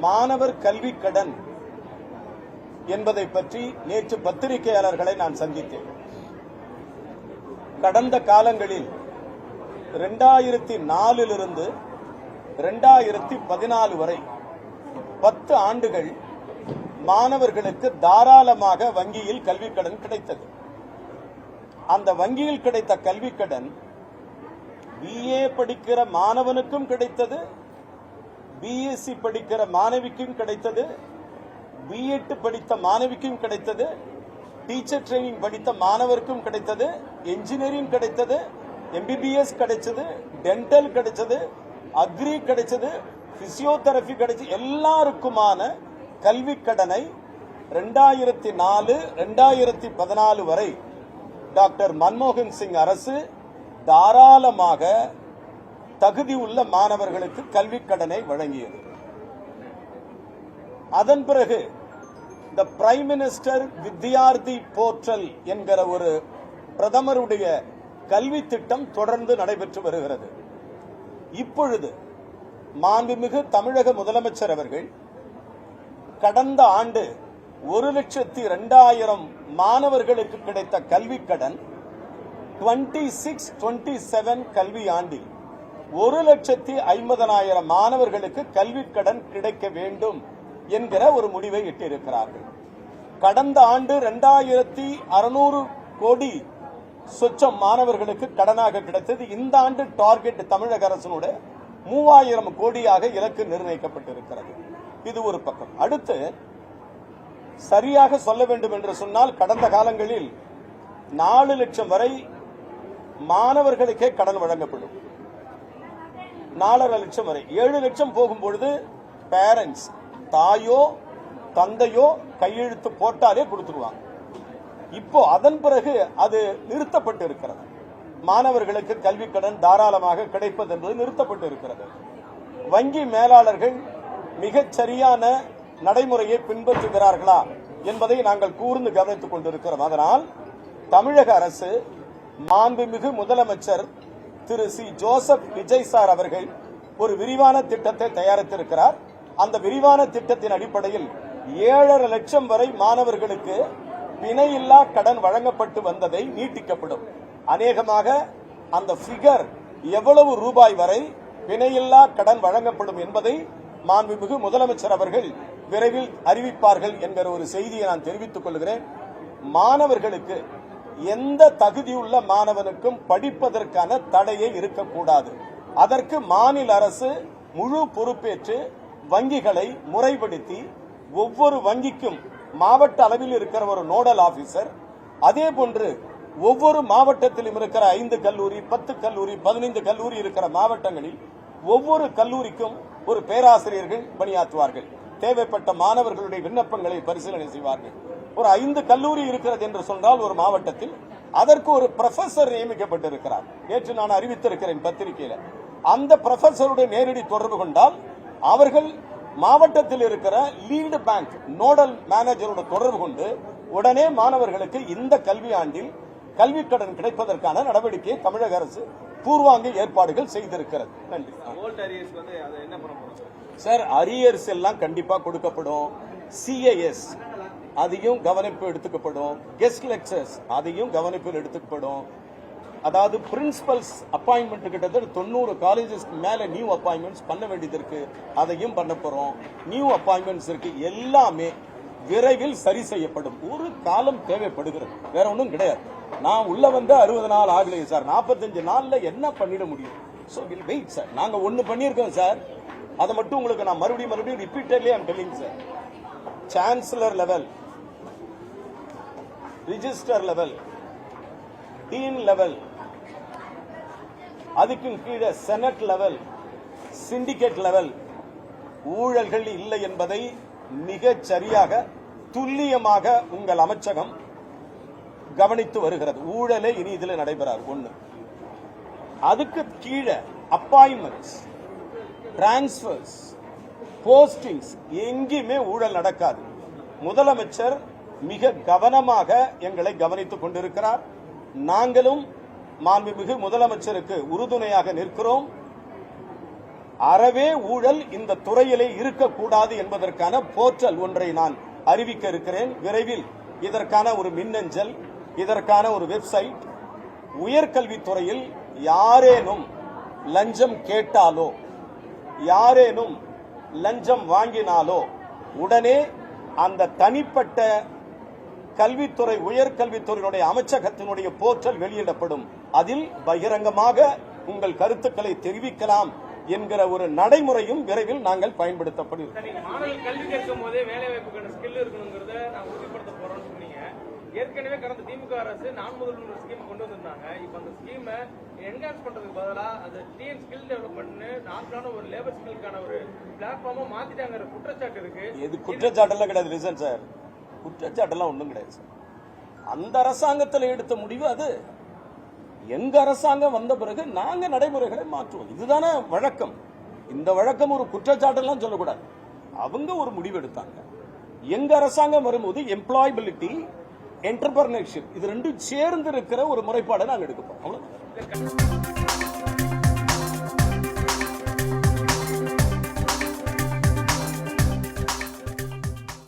மாணவர் கல்வி கடன் என்பதை பற்றி நேற்று பத்திரிகையாளர்களை நான் சந்தித்தேன். கடந்த காலங்களில் 2004 இருந்து 2014 வரை 10 ஆண்டுகள் மாணவர்களுக்கு தாராளமாக வங்கியில் கல்வி கடன் கிடைத்தது. அந்த வங்கியில் கிடைத்த கல்வி கடன் BA படிக்கிற மாணவனுக்கும் கிடைத்தது, BSc படிக்கிற மாணவிக்கும் கிடைத்தது, B.Ed படித்த மாணவிக்கும் கிடைத்தது, டீச்சர் ட்ரைனிங் படித்த மாணவருக்கும் கிடைத்தது, என்ஜினியரிங் கிடைத்தது, MBBS கிடைச்சது, டென்டல் கிடைச்சது, அக்ரி கிடைச்சது, பிசியோதெரபி கிடைச்சது. எல்லாருக்குமான கல்வி கடனை 2004 2014 வரை டாக்டர் மன்மோகன் சிங் அரசு தாராளமாக தகுதி உள்ள மாணவர்களுக்கு கல்வி கடனை வழங்கியது. அதன் பிறகு இந்த பிரைம் மினிஸ்டர் வித்யார்த்தி போர்ட்டல் என்கிற ஒரு பிரதமருடைய கல்வி திட்டம் தொடர்ந்து நடைபெற்று வருகிறது. இப்பொழுது மாண்புமிகு தமிழக முதலமைச்சர் அவர்கள் கடந்த ஆண்டு 1,02,000 மாணவர்களுக்கு கிடைத்த கல்வி கடன் 26-27 கல்வி ஆண்டில் 1,50,000 மாணவர்களுக்கு கல்வி கடன் கிடைக்க வேண்டும் என்கிற ஒரு முடிவை இட்டிருக்கிறார்கள். கடந்த ஆண்டு 2,600 கோடி சொச்சம் மாணவர்களுக்கு கடனாக கிடைத்தது. இந்த ஆண்டு டார்கெட் தமிழக அரசினுடைய 3,000 கோடியாக இலக்கு நிர்ணயிக்கப்பட்டிருக்கிறது. இது ஒரு பக்கம். அடுத்து சரியாக சொல்ல வேண்டும் என்று சொன்னால் கடந்த காலங்களில் 4 லட்சம் வரை மாணவர்களுக்கே கடன் வழங்கப்படும். 4.5 லட்சம் வரை 7 லட்சம் போகும்பொழுது பேரண்ட்ஸ் தாயோ தந்தையோ கையெழுத்து போட்டாலே கொடுத்துருவாங்க. இப்போ அதன் பிறகு அது நிறுத்தப்பட்டு இருக்கிறது. மாணவர்களுக்கு கல்வி கடன் தாராளமாக கிடைப்பது என்பது நிறுத்தப்பட்டு இருக்கிறது. வங்கி மேலாளர்கள் மிகச் சரியான நடைமுறையை பின்பற்றுகிறார்களா என்பதை நாங்கள் கூர்ந்து கவனித்துக் கொண்டிருக்கிறோம். அதனால் தமிழக அரசு மாண்புமிகு முதலமைச்சர் திரு சி ஜோசப் விஜய் சார் அவர்கள் ஒரு விரிவான திட்டத்தை தயாரித்திருக்கிறார். அந்த விரிவான திட்டத்தின் அடிப்படையில் 7.5 லட்சம் வரை மாணவர்களுக்கு பிணையில்லா கடன் வழங்கப்பட்டு வந்ததை நீட்டிக்கப்படும். அநேகமாக அந்த பிகர் எவ்வளவு ரூபாய் வரை பிணையில்லா கடன் வழங்கப்படும் என்பதை மாண்புமிகு முதலமைச்சர் அவர்கள் விரைவில் அறிவிப்பார்கள் என்கிற ஒரு செய்தியை நான் தெரிவித்துக் கொள்கிறேன். மாணவர்களுக்கு எந்த தகுதியுள்ள மாணவனுக்கும் படிப்பதற்கான தடையே இருக்கக்கூடாது. அதற்கு மாநில அரசு முழு பொறுப்பேற்று வங்கிகளை முறைப்படுத்தி ஒவ்வொரு வங்கிக்கும் மாவட்ட அளவில் இருக்கிற ஒரு நோடல் ஆபீசர், அதே போன்று ஒவ்வொரு மாவட்டத்திலும் இருக்கிற 5 கல்லூரி 10 கல்லூரி 15 கல்லூரி இருக்கிற மாவட்டங்களில் ஒவ்வொரு கல்லூரிக்கும் ஒரு பேராசிரியர்கள் பணியாற்றுவார்கள். தேவைப்பட்ட மாணவர்களுடைய விண்ணப்பங்களை பரிசீலனை செய்வார்கள். ஒரு 5 கல்லூரி இருக்கிறது என்று சொன்னால் ஒரு மாவட்டத்தில் அதற்கு ஒரு ப்ரொஃபசர் நியமிக்கப்பட்டிருக்கிறார். நேற்று நான் அறிவித்திருக்கிறேன் பத்திரிகையில. அந்த ப்ரொஃபசருடைய நேரடி தொடர்பு கொண்டால் அவர்கள் மாவட்டத்தில் இருக்கிற லீடு பேங்க் நோடல் மேனேஜரோட தொடர்பு கொண்டு உடனே மாணவர்களுக்கு இந்த கல்வி ஆண்டில் கல்வி கடன் கிடைப்பதற்கான நடவடிக்கையை தமிழக அரசு பூர்வாங்க ஏற்பாடுகள் செய்திருக்கிறது. நன்றி சார். அரியர்ஸ் எல்லாம் கண்டிப்பா கொடுக்கப்படும். CIS அதையும் கவனிப்பு எடுத்துக்கப்படும். கெஸ்ட் லெக்சர்ஸ் அதையும் கவனிப்பில் எடுத்துக்கப்படும். அதாவது பிரின்சிபல்ஸ் அப்பாயின்மெண்ட் கிட்டத்தட்ட 90 காலேஜஸ்க்கு மேல நியூ அப்பாயின்மெண்ட்ஸ் பண்ண வேண்டியது இருக்கு. அதையும் பண்ண போறோம். நியூ அப்பாயின்மெண்ட்ஸ் இருக்கு. எல்லாமே விரைவில் சரி செய்யப்படும். ஒரு காலம் தேவைப்படுகிறது, வேற ஒன்றும் கிடையாது. நான் உள்ள வந்து 60 நாள் ஆகலையே சார், 45 நாள்ல என்ன பண்ணிட முடியும்? So will wait sir. நாங்க ஒன்னு பண்ணியிருக்கோம் சார், அதை மட்டும் உங்களுக்கு நான் மறுபடியும் repeatedly I'm telling sir. Chancellor level, register level, dean level, அதுக்கு கீழே செனட் லெவல், சிண்டிகேட் லெவல் ஊழல்கள் இல்லை என்பதை மிகச் சரியாக துல்லியமாக உங்கள் அமைச்சகம் கவனித்து வருகிறது. ஊழலே இனி இதில் நடைபெறாது. ஒன்று. அதுக்கு கீழே அப்பாயின்மெண்ட்ஸ், டிரான்ஸ்பர்ஸ், போஸ்டிங்ஸ் எங்கேயுமே ஊழல் நடக்காது. முதலமைச்சர் மிக கவனமாக எங்களை கவனித்துக் கொண்டிருக்கிறார். நாங்களும் மாண்புமிகு முதலமைச்சருக்கு உறுதுணையாக நிற்கிறோம். அறவே ஊழல் இந்த துறையிலே இருக்கக்கூடாது என்பதற்கான போர்ட்டல் ஒன்றை நான் அறிவிக்க இருக்கிறேன். விரைவில் இதற்கான ஒரு மின்னஞ்சல், இதற்கான ஒரு வெப்சைட், உயர்கல்வித்துறையில் யாரேனும் லஞ்சம் கேட்டாலோ யாரேனும் லஞ்சம் வாங்கினாலோ உடனே அந்த தனிப்பட்ட கல்வித்துறை உயர்கல்வித்துறையினுடைய அமைச்சகத்தினுடைய போர்ட்டல் வெளியிடப்படும். அதில் பகிரங்கமாக உங்கள் கருத்துக்களை தெரிவிக்கலாம் என்கிற ஒரு நடைமுறையும் விரைவில் நாங்கள் பயன்படுத்தப்படும். கல்வி கேட்கும் போதே வேலை வாய்ப்புக்கான ஸ்கில் இருக்கணுங்கிறத நான் உறுதிப்படுத்த போறோம்னு சொன்னீங்க. ஏற்கனவே கடந்த திமுக அரசு நான் முதல்வர் ஸ்கீம் கொண்டு வந்திருந்தாங்க. இப்ப அந்த ஸ்கீமை என்ஹான்ஸ் பண்றதுக்கு பதிலாக அது டிஎன் ஸ்கில் டெவலப்மெண்ட் நார்மலான ஒரு லேபர் ஸ்கில்லுக்கான ஒரு பிளாட்ஃபார்மா மாத்திட்டாங்கிற குற்றச்சாட்டு இருக்கு. இது குற்றச்சாட்டெல்லாம் கிடையாது ரிசன் சார், குற்றச்சாட்டெல்லாம் ஒன்றும் கிடையாது சார். அந்த அரசாங்கத்தில் எடுத்த முடிவு அது. எங்க அரசாங்கம் வந்த பிறகு நாங்க நடைமுறைகளை மாற்றுவோம். இதுதானே வழக்கம். இந்த வழக்கம் ஒரு குற்றச்சாட்டெல்லாம் சொல்லக்கூடாது. அவங்க ஒரு முடிவு எடுத்தாங்க. எங்க அரசாங்கம் வரும்போது எம்ப்ளாயபிலிட்டி, என்டர்பிரனர்ஷிப் இது ரெண்டும் சேர்ந்து இருக்கிற ஒரு முறைப்பாடை நாங்கள் எடுக்க போறோம். அவ்வளவு